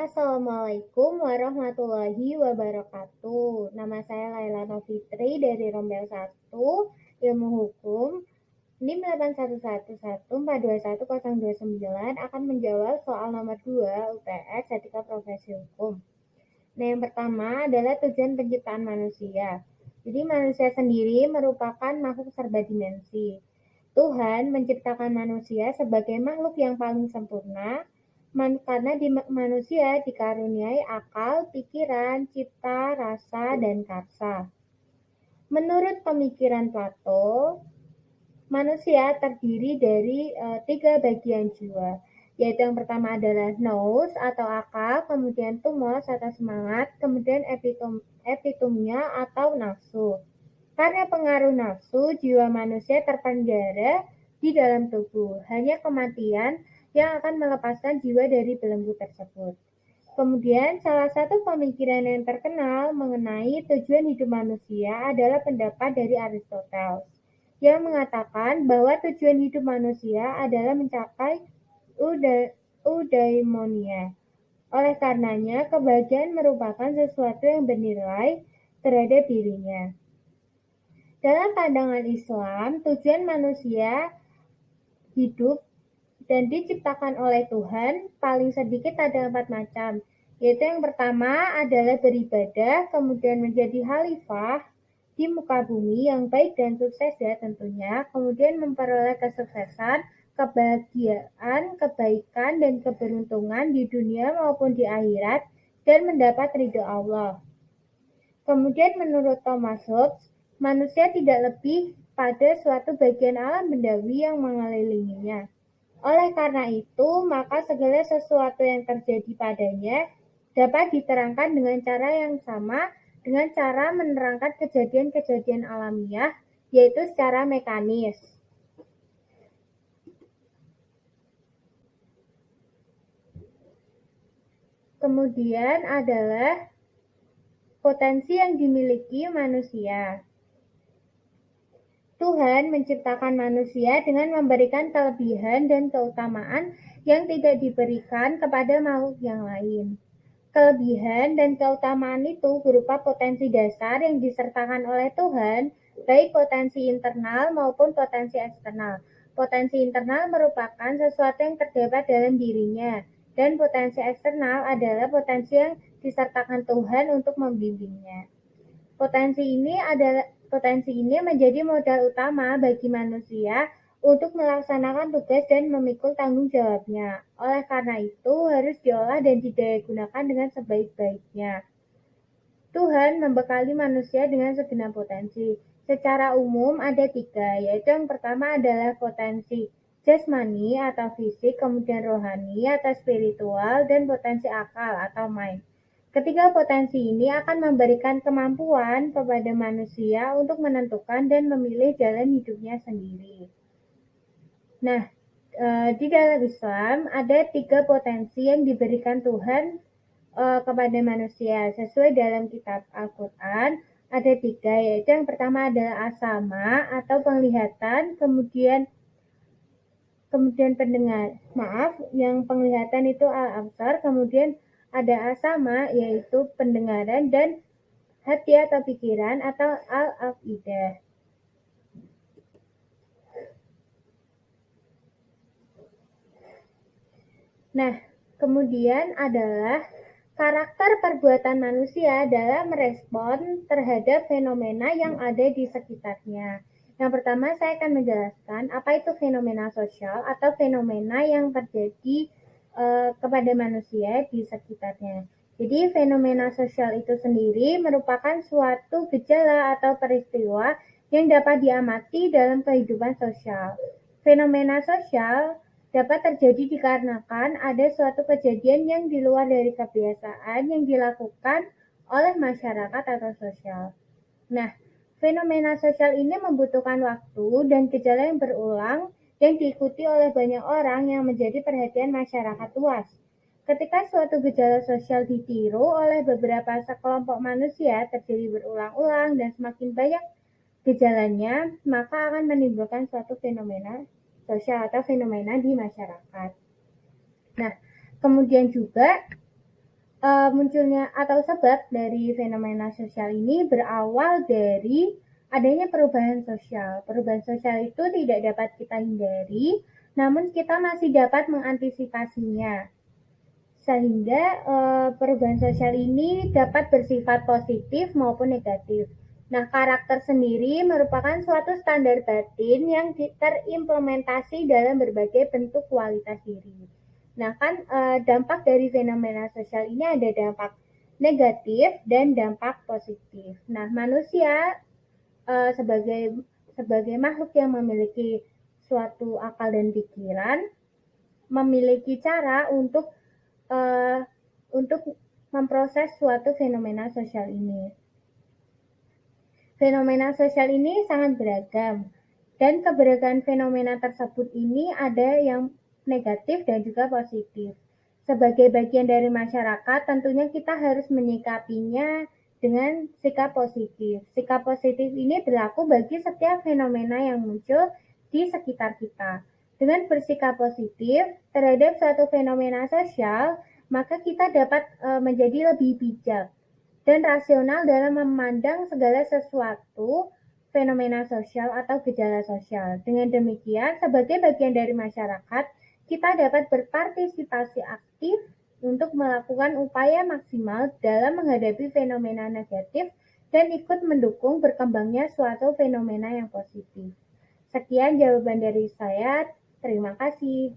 Assalamualaikum warahmatullahi wabarakatuh. Nama saya Laila Novitri dari Rombel 1, Ilmu Hukum. NIM 81114210029 akan menjawab soal nomor 2 UTS Etika Profesi Hukum. Nah, yang pertama adalah tujuan penciptaan manusia. Jadi manusia sendiri merupakan makhluk serba dimensi. Tuhan menciptakan manusia sebagai makhluk yang paling sempurna karena manusia dikaruniai akal, pikiran, cipta, rasa, dan karsa. Menurut pemikiran Plato, manusia terdiri dari 3 bagian jiwa, yaitu yang pertama adalah nous atau akal, kemudian thumos atau semangat, kemudian epitumia atau nafsu. Karena pengaruh nafsu, jiwa manusia terpenjara di dalam tubuh. Hanya kematian yang akan melepaskan jiwa dari belenggu tersebut. Kemudian, salah satu pemikiran yang terkenal mengenai tujuan hidup manusia adalah pendapat dari Aristoteles, yang mengatakan bahwa tujuan hidup manusia adalah mencapai eudaimonia. Oleh karenanya, kebahagiaan merupakan sesuatu yang bernilai terhadap dirinya. Dalam pandangan Islam, tujuan manusia hidup dan diciptakan oleh Tuhan paling sedikit ada 4 macam, yaitu yang pertama adalah beribadah, kemudian menjadi khalifah di muka bumi yang baik dan sukses ya tentunya, kemudian memperoleh kesuksesan, kebahagiaan, kebaikan, dan keberuntungan di dunia maupun di akhirat, dan mendapat ridho Allah. Kemudian menurut Thomas Hobbes, manusia tidak lebih pada suatu bagian alam bendawi yang mengelilinginya. Oleh karena itu, maka segala sesuatu yang terjadi padanya dapat diterangkan dengan cara yang sama dengan cara menerangkan kejadian-kejadian alamiah, yaitu secara mekanis. Kemudian adalah potensi yang dimiliki manusia. Tuhan menciptakan manusia dengan memberikan kelebihan dan keutamaan yang tidak diberikan kepada makhluk yang lain. Kelebihan dan keutamaan itu berupa potensi dasar yang disertakan oleh Tuhan, baik potensi internal maupun potensi eksternal. Potensi internal merupakan sesuatu yang terdapat dalam dirinya, dan potensi eksternal adalah potensi yang disertakan Tuhan untuk membimbingnya. Potensi ini menjadi modal utama bagi manusia untuk melaksanakan tugas dan memikul tanggung jawabnya. Oleh karena itu, harus diolah dan didayagunakan dengan sebaik-baiknya. Tuhan membekali manusia dengan segenap potensi. Secara umum ada 3, yaitu yang pertama adalah potensi jasmani atau fisik, kemudian rohani atau spiritual, dan potensi akal atau mind. Ketiga potensi ini akan memberikan kemampuan kepada manusia untuk menentukan dan memilih jalan hidupnya sendiri. Nah, di dalam Islam ada 3 potensi yang diberikan Tuhan kepada manusia. Sesuai dalam kitab Al-Quran, ada 3, yaitu yang pertama adalah asama atau penglihatan, kemudian yang penglihatan itu al-absar, kemudian ada asama yaitu pendengaran, dan hati atau pikiran atau al-afidah. Nah, kemudian adalah karakter perbuatan manusia dalam merespon terhadap fenomena yang ada di sekitarnya. Yang pertama saya akan menjelaskan apa itu fenomena sosial atau fenomena yang terjadi kepada manusia di sekitarnya. Jadi fenomena sosial itu sendiri merupakan suatu gejala atau peristiwa yang dapat diamati dalam kehidupan sosial. Fenomena sosial dapat terjadi dikarenakan ada suatu kejadian yang di luar dari kebiasaan yang dilakukan oleh masyarakat atau sosial. Nah, fenomena sosial ini membutuhkan waktu dan gejala yang berulang yang diikuti oleh banyak orang yang menjadi perhatian masyarakat luas. Ketika suatu gejala sosial ditiru oleh beberapa sekelompok manusia terjadi berulang-ulang dan semakin banyak gejalanya, maka akan menimbulkan suatu fenomena sosial atau fenomena di masyarakat. Nah, kemudian juga Munculnya atau sebab dari fenomena sosial ini berawal dari adanya perubahan sosial. Perubahan sosial itu tidak dapat kita hindari, namun kita masih dapat mengantisipasinya. Sehingga perubahan sosial ini dapat bersifat positif maupun negatif. Nah, karakter sendiri merupakan suatu standar batin yang terimplementasi dalam berbagai bentuk kualitas diri. Nah, kan dampak dari fenomena sosial ini ada dampak negatif dan dampak positif. Nah, manusia sebagai sebagai makhluk yang memiliki suatu akal dan pikiran, memiliki cara uh, untuk memproses suatu fenomena sosial ini. Fenomena sosial ini sangat beragam, dan keberagaman fenomena tersebut ini ada yang negatif dan juga positif. Sebagai bagian dari masyarakat, tentunya kita harus menyikapinya dengan sikap positif. Sikap positif ini berlaku bagi setiap fenomena yang muncul di sekitar kita. Dengan bersikap positif terhadap suatu fenomena sosial, maka kita dapat menjadi lebih bijak dan rasional dalam memandang segala sesuatu fenomena sosial atau gejala sosial. Dengan demikian, sebagai bagian dari masyarakat, kita dapat berpartisipasi aktif untuk melakukan upaya maksimal dalam menghadapi fenomena negatif dan ikut mendukung berkembangnya suatu fenomena yang positif. Sekian jawaban dari saya. Terima kasih.